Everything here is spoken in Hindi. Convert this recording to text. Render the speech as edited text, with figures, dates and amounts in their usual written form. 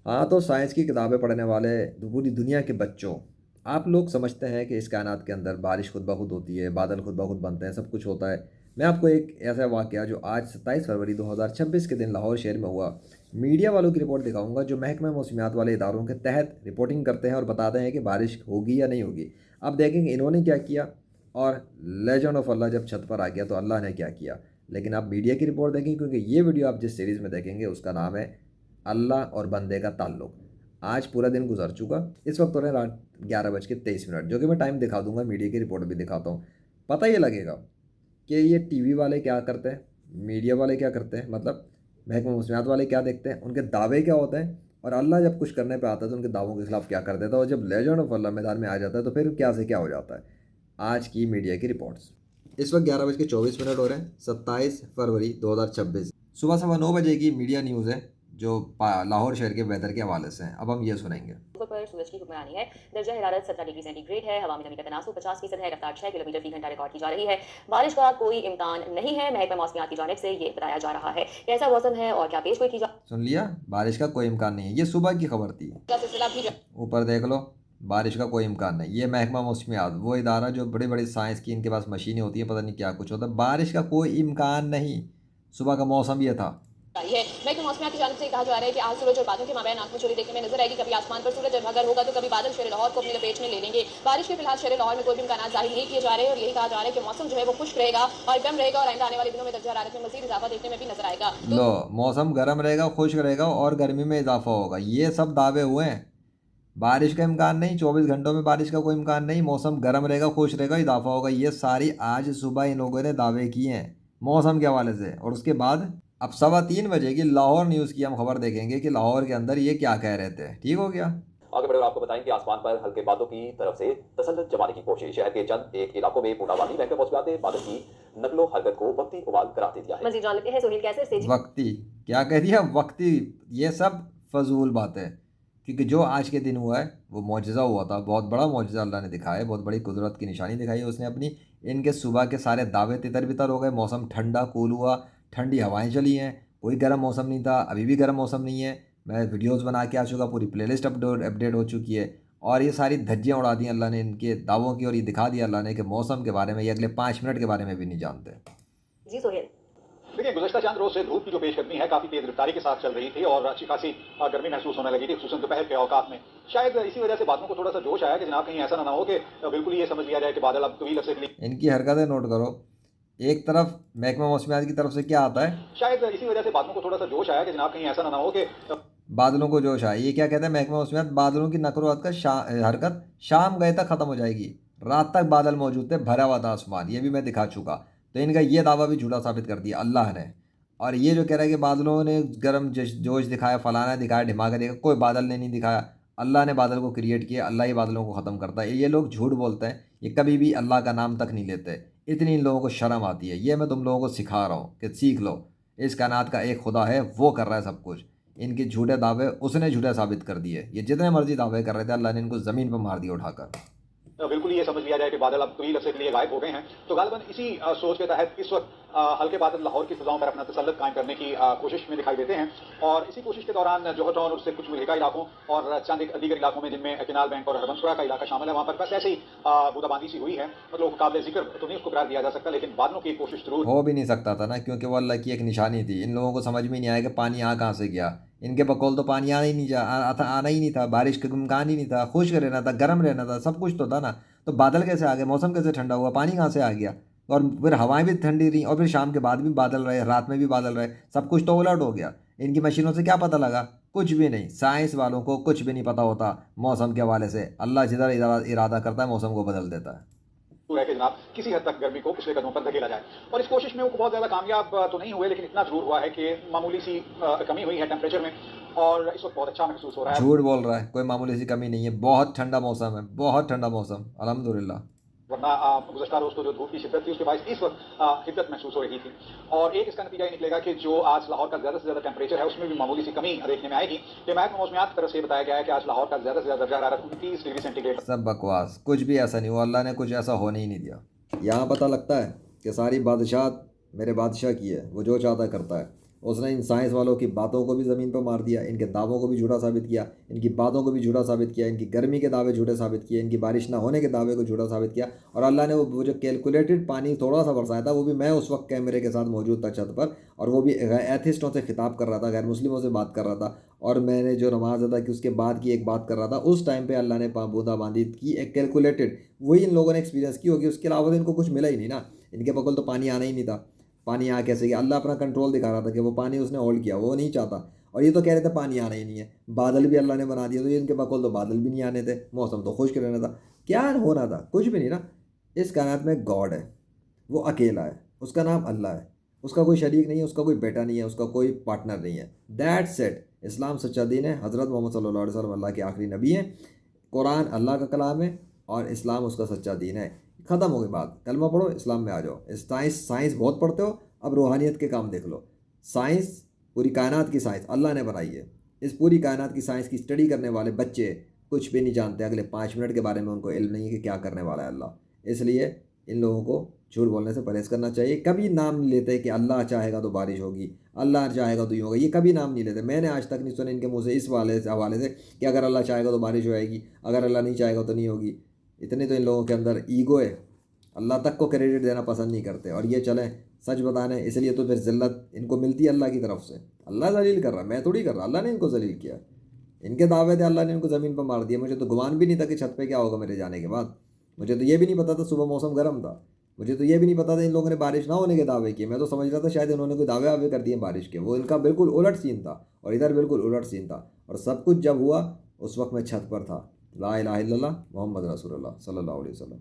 हाँ, तो साइंस की किताबें पढ़ने वाले पूरी दुनिया के बच्चों, आप लोग समझते हैं कि इस कायनात के अंदर बारिश खुद ब खुद होती है, बादल खुद ब खुद बनते हैं, सब कुछ होता है। मैं आपको एक ऐसा वाक़या जो आज 27 फरवरी 2026 के दिन लाहौर शहर में हुआ, मीडिया वालों की रिपोर्ट दिखाऊंगा जो महकमा मौसमियात वाले इदारों के तहत रिपोर्टिंग करते हैं और बताते हैं कि बारिश होगी या नहीं होगी। अब देखेंगे इन्होंने क्या किया और लेजेंड ऑफ अल्लाह जब छत पर आ गया तो अल्लाह ने क्या किया। लेकिन आप मीडिया की रिपोर्ट देखेंगे क्योंकि ये वीडियो आप जिस सीरीज़ में देखेंगे उसका नाम है अल्लाह और बंदे का ताल्लुक। आज पूरा दिन गुजर चुका, इस वक्त हो रहे हैं रात 11:23, जो कि मैं टाइम दिखा दूंगा, मीडिया की रिपोर्ट भी दिखाता हूँ। पता ये लगेगा कि ये टीवी वाले क्या करते हैं, मीडिया वाले क्या करते हैं, मतलब महकमा मौसमियात वाले क्या देखते हैं, उनके दावे क्या होते हैं, और अल्लाह जब कुछ करने पे आता है तो उनके दावों के खिलाफ क्या कर देता है, और जब लेजेंड ऑफ अल्लाह मैदान में आ जाता है तो फिर क्या से क्या हो जाता है। आज की मीडिया की रिपोर्ट्स। इस वक्त 11:24 हो रहे हैं, 27 फरवरी 2026। सुबह 9:15 बजे की मीडिया न्यूज़ है जो लाहौर शहर के वेदर के हवाले से है। अब हम ये सुनेंगे। पर सूरज की हुक्मरानी है। दर्जा हरारत 17 डिग्री सेंटीग्रेड है। हवा में नमी का तनासुब 50% है। रफ्तार 6 किलोमीटर फी घंटा रिकॉर्ड की जा रही है। बारिश का कोई इम्कान नहीं है, महकमा मौसमियात की जानिब से ये बताया जा रहा है। कैसा मौसम है और क्या पेश गोई की जा सुन लिया, बारिश का कोई इम्कान नहीं है, ये सुबह की खबर थी। सिलसिला भी ऊपर देख लो, बारिश का कोई इम्कान नहीं। ये महकमा मौसमियात, वो इदारा जो बड़ी बड़ी साइंस की इनके पास मशीनें होती हैं, पता नहीं क्या कुछ होता है। बारिश का कोई इम्कान नहीं, सुबह का मौसम ये था। रही है। महकमा मौसमियात की जानिब से कहा जा रहा है कि आज सूरज और बादलों के माबैन आंख में चोरी देखने में नजर आएगी। कभी आसमान पर सूरज अगर होगा तो कभी बादल शहर लाहौर को अपनी लपेट में ले लेंगे। बारिश के फिलहाल शहर लाहौर में कोई भी इम्कान जाहिर नहीं किए जा रहे और यही कहा जा रहा है कि मौसम जो है वो खुश्क रहेगा और गर्म रहेगा और आइंदा आने वाले दिनों में दर्जा हरारत में मजीद इजाफा देखने में भी नजर आएगा। लो, मौसम गर्म रहेगा, खुश्क रहेगा और गर्मी में इजाफा होगा, ये सब दावे हुए हैं। बारिश का इम्कान नहीं, 24 घंटों में बारिश का कोई इम्कान नहीं, मौसम गर्म रहेगा, खुश रहेगा, इजाफा होगा, ये सारी आज सुबह इन लोगों ने दावे किए हैं मौसम के हवाले से। और उसके बाद अब 3:15 बजे की लाहौर न्यूज़ की हम खबर देखेंगे कि लाहौर के अंदर ये क्या कह रहे थे। ठीक हो गया। आगे बढ़े और आपको बताएं कि आसमान पर हल्के बादलों की तरफ से तसल्लुत जमाने की कोशिश। शहर के चंद एक इलाकों में बूंदाबांदी। महकमा मौसमियात ने बादल की नकलो हरकत को वक्ती उबाल करार दे दिया है। मजीद जान लेते हैं सोहेल कैसर से। वक्ती क्या कह दिया, वक्ती, ये सब फजूल बात है। क्योंकि जो आज के दिन हुआ है वो मौजज़ा हुआ था, बहुत बड़ा मौजज़ा अल्लाह ने दिखाया है, बहुत बड़ी कुदरत की निशानी दिखाई है उसने अपनी। इनके सुबह के सारे दावे तितर बितर हो गए, मौसम ठंडा कूल हुआ, ठंडी हवाएं चली हैं, कोई गर्म मौसम नहीं था, अभी भी गर्म मौसम नहीं है। मैं वीडियोज़ बना के आ चुका, पूरी प्लेलिस्ट अपडेट हो चुकी है। और ये सारी धज्जियाँ उड़ा दी अल्लाह ने इनके दावों की, और ये दिखा दिया अल्लाह ने कि मौसम के बारे में ये अगले 5 मिनट के बारे में भी नहीं जानते। जी सोहेल। देखिए, गुज़श्ता चंद रोज़ से धूप की जो पेशकदमी है काफ़ी तेज़ रफ्तारी के साथ चल रही थी और अच्छी खासी गर्मी महसूस होने लगी थी, ख़ुसूसन दोपहर के औकात में। शायद इसी वजह से बादलों को थोड़ा सा जोश आया कि जनाब कहीं ऐसा ना हो कि बिल्कुल ही ये समझ लिया जाए कि बादल अब तवील अरसे के लिए। इनकी हरकतें नोट करो, एक तरफ महकमा मौसमियात की तरफ से क्या आता है, शायद इसी वजह से बादलों को थोड़ा सा जोश आया कि जनाब कहीं ऐसा ना हो कि बादलों को जोश आए। ये क्या कहते हैं महकमा मौसमियात, बादलों की नकलो हरकत शाम गए तक ख़त्म हो जाएगी। रात तक बादल मौजूद थे, भरा हुआ था आसमान, ये भी मैं दिखा चुका। तो इनका ये दावा भी झूठा साबित कर दिया अल्लाह ने। और ये जो कह रहा है कि बादलों ने गर्म जोश दिखाया, फलाना दिखाया, ढिमाका दिखाया, कोई बादल ने नहीं दिखाया। अल्लाह ने बादल को क्रिएट किया, अल्लाह ही बादलों को ख़त्म करता है। ये लोग झूठ बोलते हैं, ये कभी भी अल्लाह का नाम तक नहीं लेते। इतनी इन लोगों को शर्म आती है। ये मैं तुम लोगों को सिखा रहा हूँ कि सीख लो, इस कायनात का एक खुदा है, वो कर रहा है सब कुछ। इनके झूठे दावे उसने झूठे साबित कर दिए। ये जितने मर्जी दावे कर रहे थे, अल्लाह ने इनको ज़मीन पर मार दिया उठाकर। बिल्कुल ही ये समझ लिया जाए कि बादल अब तवील अरसे के लिए गायब हो गए हैं। तो गालिबन इसी सोच के तहत इस वक्त हल्के बादल लाहौर की फिजाओं पर अपना तसल्लुत कायम करने की कोशिश में दिखाई देते हैं। और इसी कोशिश के दौरान जोहर टाउन और उससे कुछ मिल्का इलाकों और चंद एक दीगर इलाकों में जिनमें किनाल बैंक और हरबंसपुरा का इलाका शामिल है, वहाँ पर बस ऐसे ही बूंदाबांदी सी हुई है। मतलब काबिल जिक्र तो नहीं उसको करार दिया जा सकता, लेकिन बादलों की कोशिश जरूर हो भी नहीं सकता था ना, क्योंकि वो अल्लाह की एक निशानी थी। इन लोगों को समझ में नहीं आया कि पानी यहाँ कहाँ से गया। इनके बकौल तो पानी आना ही नहीं आना ही नहीं था, बारिश का इम्कान ही नहीं था, खुश्क रहना था, गर्म रहना था, सब कुछ तो था ना। तो बादल कैसे आ गए, मौसम कैसे ठंडा हुआ, पानी कहाँ से आ गया। और फिर हवाएं भी ठंडी रहीं, और फिर शाम के बाद भी बादल रहे, रात में भी बादल रहे, सब कुछ तो उलट हो गया। इनकी मशीनों से क्या पता लगा, कुछ भी नहीं। साइंस वालों को कुछ भी नहीं पता होता मौसम के हवाले से। अल्लाह जिधर इरादा करता है मौसम को बदल देता है। है कि जनाब किसी हद तक गर्मी को पिछले कदमों पर धकेला जाए। और इस कोशिश में वो बहुत ज़्यादा कामयाब तो नहीं हुए, लेकिन इतना जरूर हुआ है कि मामूली सी कमी हुई है टेम्परेचर में और इस वक्त बहुत अच्छा महसूस हो रहा है। झूठ बोल रहा है, कोई मामूली सी कमी नहीं है, बहुत ठंडा मौसम है, बहुत ठंडा मौसम, अल्हम्दुलिल्लाह। वरना गुज़श्ता रोज़ तो जो धूप की शिद्दत थी उसके बायस इस वक्त हिद्दत महसूस हो रही थी। और एक इसका नतीजा ये निकलेगा कि जो आज लाहौर का ज़्यादा से ज़्यादा टेम्परेचर है उसमें भी मामूली सी कमी देखने में आएगी। कि महकमा मौसमियात की तरफ से बताया गया है कि आज लाहौर का ज़्यादा से ज़्यादा दर्जा हरारत 29 डिग्री सेंटीग्रेड। सब बकवास, कुछ भी ऐसा नहीं हुआ, अल्लाह ने कुछ ऐसा होने ही नहीं दिया। यहाँ पता लगता है कि सारी बादशाह मेरे बादशाह की है, वो जो चाहता है करता है। उसने इन साइंस वालों की बातों को भी ज़मीन पर मार दिया, इनके दावों को भी झूठा साबित किया, इनकी बातों को भी झूठा साबित किया, इनकी गर्मी के दावे झूठे साबित किए, इनकी बारिश ना होने के दावे को झूठा साबित किया। और अल्लाह ने वो जो कैलकुलेटेड पानी थोड़ा सा बरसाया था, वो भी मैं उस वक्त कैमरे के साथ मौजूद था छत पर, और वो भी एथिस्टों से खिताब कर रहा था, गैर मुस्लिमों से बात कर रहा था, और मैंने जो नमाज अदा की उसके बाद की एक बात कर रहा था। उस टाइम पे अल्लाह ने बूंदाबांदी की, एक कैलकुलेटेड, वही इन लोगों ने एक्सपीरियंस की होगी, उसके अलावा तो इनको कुछ मिला ही नहीं ना। इनके बगल तो पानी आना ही नहीं था। पानी आ कैसे गया? अल्लाह अपना कंट्रोल दिखा रहा था कि वो पानी उसने होल्ड किया, वो नहीं चाहता। और ये तो कह रहे थे पानी आना ही नहीं है, बादल भी अल्लाह ने बना दिया, तो ये इनके बकौल तो बादल भी नहीं आने थे, मौसम तो खुश्क रहना था। क्या होना था? कुछ भी नहीं ना। इस कायनात में गॉड है, वो अकेला है, उसका नाम अल्लाह है, उसका कोई शरीक नहीं है, उसका कोई बेटा नहीं है, उसका कोई पार्टनर नहीं है। That's it. इस्लाम सच्चा दीन है, हज़रत मोहम्मद सल्लल्लाहु अलैहि वसल्लम अल्लाह के आखिरी नबी हैं, कुरान अल्लाह का कलाम है, और इस्लाम उसका सच्चा दीन है। ख़त्म हो गई बात। कलमा पढ़ो, इस्लाम में आ जाओ। साइंस बहुत पढ़ते हो, अब रूहानियत के काम देख लो। साइंस, पूरी कायनात की साइंस अल्लाह ने बनाई है। इस पूरी कायनात की साइंस की स्टडी करने वाले बच्चे कुछ भी नहीं जानते, अगले 5 मिनट के बारे में उनको इल्म नहीं है कि क्या करने वाला है अल्लाह। इसलिए इन लोगों को झूठ बोलने से परहेज़ करना चाहिए। कभी नाम नहीं लेते कि अल्लाह चाहेगा तो बारिश होगी, अल्लाह चाहेगा तो यूँ होगा, ये कभी नाम नहीं लेते। मैंने आज तक नहीं सुना इनके मुँह से इस हवाले से कि अगर अल्लाह चाहेगा तो बारिश होएगी, अगर अल्लाह नहीं चाहेगा तो नहीं होगी। इतनी तो इन लोगों के अंदर ईगो है, अल्लाह तक को क्रेडिट देना पसंद नहीं करते। और ये चलें सच बताने, इसलिए तो फिर ज़िल्लत इनको मिलती है अल्लाह की तरफ से। अल्लाह जलील कर रहा है, मैं थोड़ी कर रहा, अल्लाह ने इनको जलील किया। इनके दावे थे, अल्लाह ने इनको ज़मीन पर मार दिया। मुझे तो गुमान भी नहीं था कि छत पे क्या होगा मेरे जाने के बाद। मुझे तो ये भी नहीं पता था सुबह मौसम गर्म था। मुझे तो ये भी नहीं पता था इन लोगों ने बारिश ना होने के दावे किए। मैं तो समझ रहा था शायद इन्होंने कोई दावे वावे कर दिए बारिश के। वो इनका बिल्कुल उलट सीन था, और इधर बिल्कुल उलट सीन था। और सब कुछ जब हुआ उस वक्त मैं छत पर था। ला इलाहा इल्लल्लाह मोहम्मद रसूलुल्लाह सल्लल्लाहु अलैहि वसल्लम।